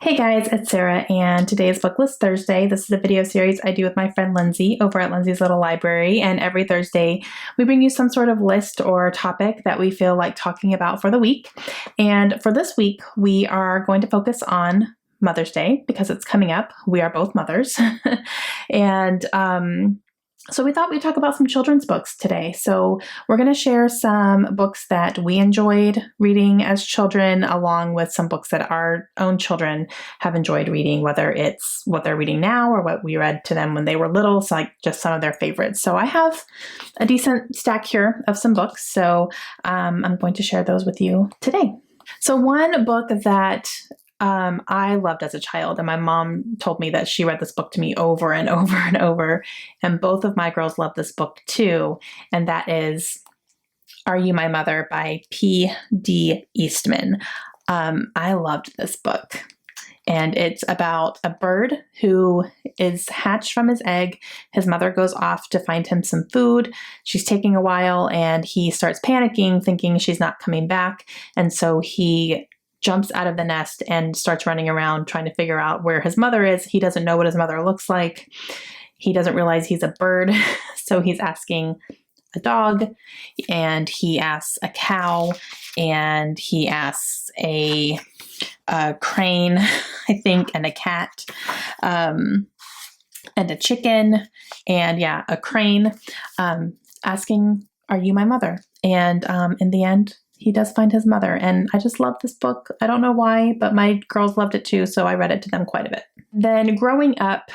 Hey guys, it's Sarah, and today is BookList Thursday. This is a video series I do with my friend Lindsey over at Lindsey's Little Library, and every Thursday we bring you some sort of list or topic that we feel like talking about for the week. And for this week, we are going to focus on Mother's Day because it's coming up. We are both mothers. and So we thought we'd talk about some children's books today. So we're going to share some books that we enjoyed reading as children, along with some books that our own children have enjoyed reading, whether it's what they're reading now or what we read to them when they were little. So like just some of their favorites. So I have a decent stack here of some books. So I'm going to share those with you today. So one book that I loved as a child, and my mom told me that she read this book to me over and over and over, and both of my girls love this book too, and that is Are You My Mother by P.D. Eastman. I loved this book, and it's about a bird who is hatched from his egg. His mother goes off to find him some food. She's taking a while, and he starts panicking, thinking she's not coming back, and so he jumps out of the nest and starts running around trying to figure out where his mother is. He doesn't know what his mother looks like. He doesn't realize he's a bird, so he's asking a dog, and he asks a cow, and he asks a crane, I think, and a cat, and a chicken, and yeah, a crane, asking, "Are you my mother?" And in the end, he does find his mother, and I just love this book. I don't know why, but my girls loved it too, so I read it to them quite a bit. Then growing up,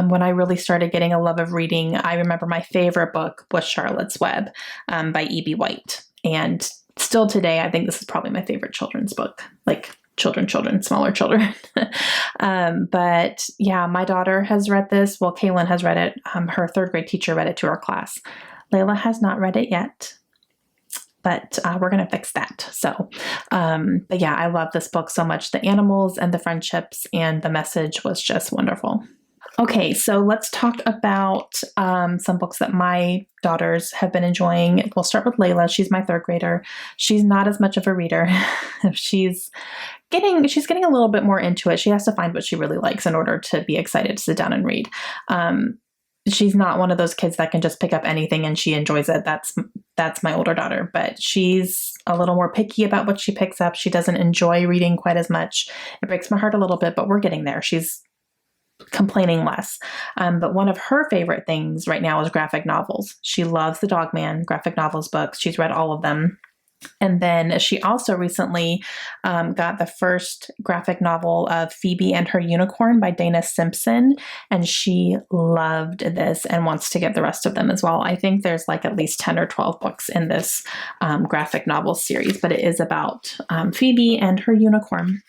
when I really started getting a love of reading, I remember my favorite book was Charlotte's Web by E.B. White. And still today, I think this is probably my favorite children's book, like children, smaller children. But yeah, my daughter has read this. Well, Kaylynn has read it. Her third grade teacher read it to her class. Leila has not read it yet, but we're going to fix that. So, but yeah, I love this book so much. The animals and the friendships and the message was just wonderful. Okay, so let's talk about some books that my daughters have been enjoying. We'll start with Leila. She's my third grader. She's not as much of a reader. She's getting a little bit more into it. She has to find what she really likes in order to be excited to sit down and read. She's not one of those kids that can just pick up anything and she enjoys it. That's my older daughter, but she's a little more picky about what she picks up. She doesn't enjoy reading quite as much. It breaks my heart a little bit, but we're getting there. She's complaining less. But one of her favorite things right now is graphic novels. She loves the Dog Man graphic novels books. She's read all of them. And then she also recently got the first graphic novel of Phoebe and Her Unicorn by Dana Simpson, and she loved this and wants to get the rest of them as well. I think there's like at least 10 or 12 books in this graphic novel series, but it is about Phoebe and her unicorn.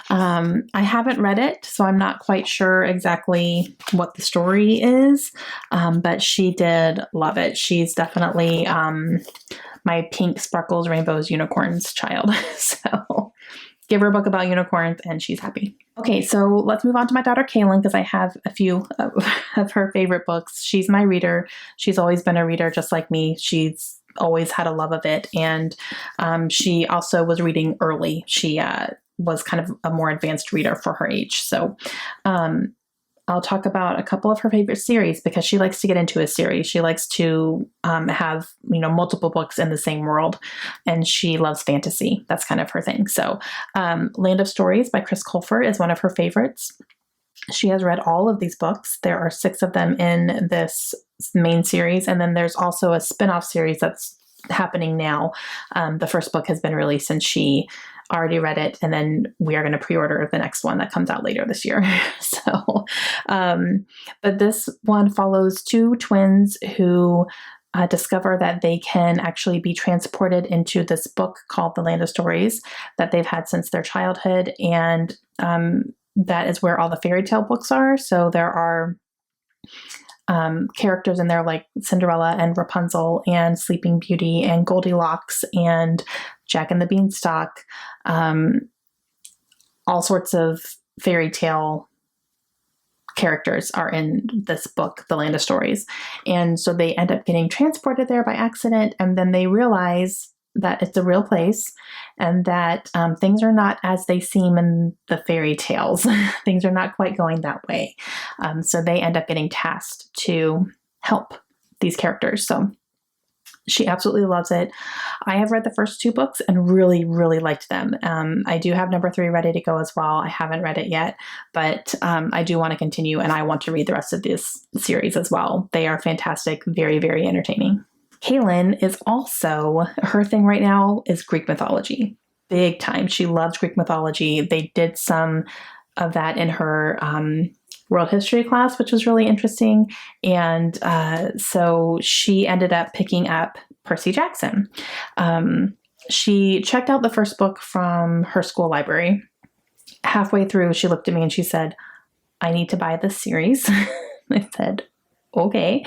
I haven't read it, so I'm not quite sure exactly what the story is, but she did love it. She's definitely my pink sparkles, rainbows, unicorns child. So give her a book about unicorns and she's happy. Okay, so let's move on to my daughter Kaylynn, because I have a few of her favorite books. She's my reader. She's always been a reader just like me. She's always had a love of it. And she also was reading early. She was kind of a more advanced reader for her age. So I'll talk about a couple of her favorite series because she likes to get into a series. She likes to have, multiple books in the same world, and she loves fantasy. That's kind of her thing. So Land of Stories by Chris Colfer is one of her favorites. She has read all of these books. There are 6 of them in this main series, and then there's also a spin-off series that's happening now. The first book has been released and she already read it, and then we are going to pre-order the next one that comes out later this year. So, but this one follows 2 twins who discover that they can actually be transported into this book called The Land of Stories that they've had since their childhood, and that is where all the fairy tale books are. So there are characters in there like Cinderella and Rapunzel and Sleeping Beauty and Goldilocks and Jack and the Beanstalk, all sorts of fairy tale characters are in this book, The Land of Stories. And so they end up getting transported there by accident, and then they realize that it's a real place and that things are not as they seem in the fairy tales. Things are not quite going that way. So they end up getting tasked to help these characters. So she absolutely loves it. I have read the first 2 books and really, really liked them. I do have number 3 ready to go as well. I haven't read it yet, but I do want to continue, and I want to read the rest of this series as well. They are fantastic, very, very entertaining. Kaylynn is also, her thing right now is Greek mythology. Big time. She loves Greek mythology. They did some of that in her world history class, which was really interesting. And so she ended up picking up Percy Jackson. She checked out the first book from her school library. Halfway through, she looked at me and she said, "I need to buy this series." I said, "Okay."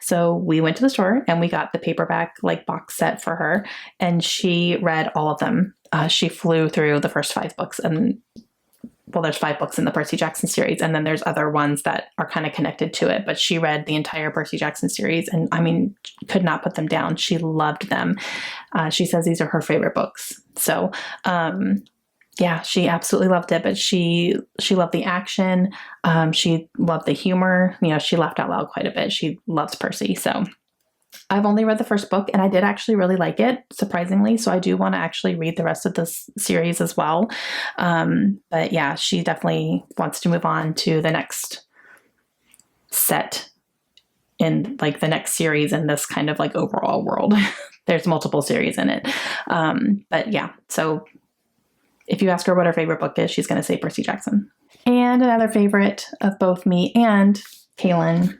So we went to the store and we got the paperback box set for her, and she read all of them. She flew through the first 5 books, and well, there's 5 books in the Percy Jackson series, and then there's other ones that are kind of connected to it, but she read the entire Percy Jackson series, and I mean, could not put them down. She loved them. She says these are her favorite books. So, yeah, she absolutely loved it, but she loved the action. She loved the humor. You know, she laughed out loud quite a bit. She loves Percy. So I've only read the first book, and I did actually really like it, surprisingly. So I do want to actually read the rest of this series as well. But yeah, she definitely wants to move on to the next set in the next series in this kind of overall world. There's multiple series in it. But yeah, so if you ask her what her favorite book is, she's going to say Percy Jackson. And another favorite of both me and Kaylynn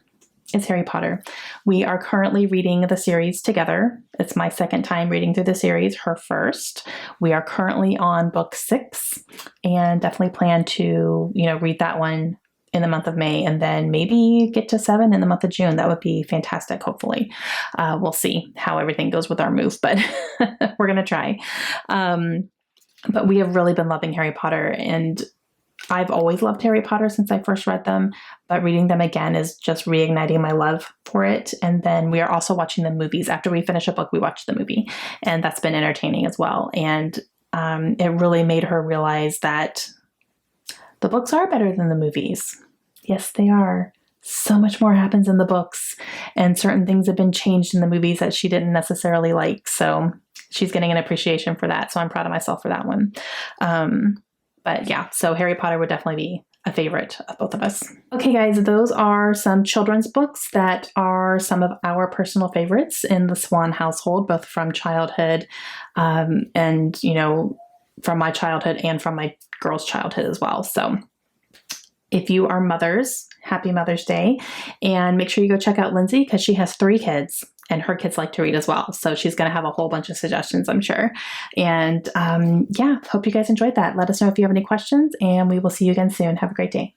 is Harry Potter. We are currently reading the series together. It's my second time reading through the series, her first. We are currently on book 6 and definitely plan to, read that one in the month of May and then maybe get to 7 in the month of June. That would be fantastic, hopefully. We'll see how everything goes with our move, but we're going to try. But we have really been loving Harry Potter, and I've always loved Harry Potter since I first read them, but reading them again is just reigniting my love for it. And then we are also watching the movies. After we finish a book, we watch the movie, and that's been entertaining as well. And it really made her realize that the books are better than the movies. Yes, they are. So much more happens in the books, and certain things have been changed in the movies that she didn't necessarily like. So she's getting an appreciation for that. So I'm proud of myself for that one. But yeah, so Harry Potter would definitely be a favorite of both of us. Okay, guys, those are some children's books that are some of our personal favorites in the Swan household, both from childhood and, from my childhood and from my girls' childhood as well. So if you are mothers, happy Mother's Day. And make sure you go check out Lindsey because she has 3 kids. And her kids like to read as well. So she's going to have a whole bunch of suggestions, I'm sure. And yeah, hope you guys enjoyed that. Let us know if you have any questions, and we will see you again soon. Have a great day.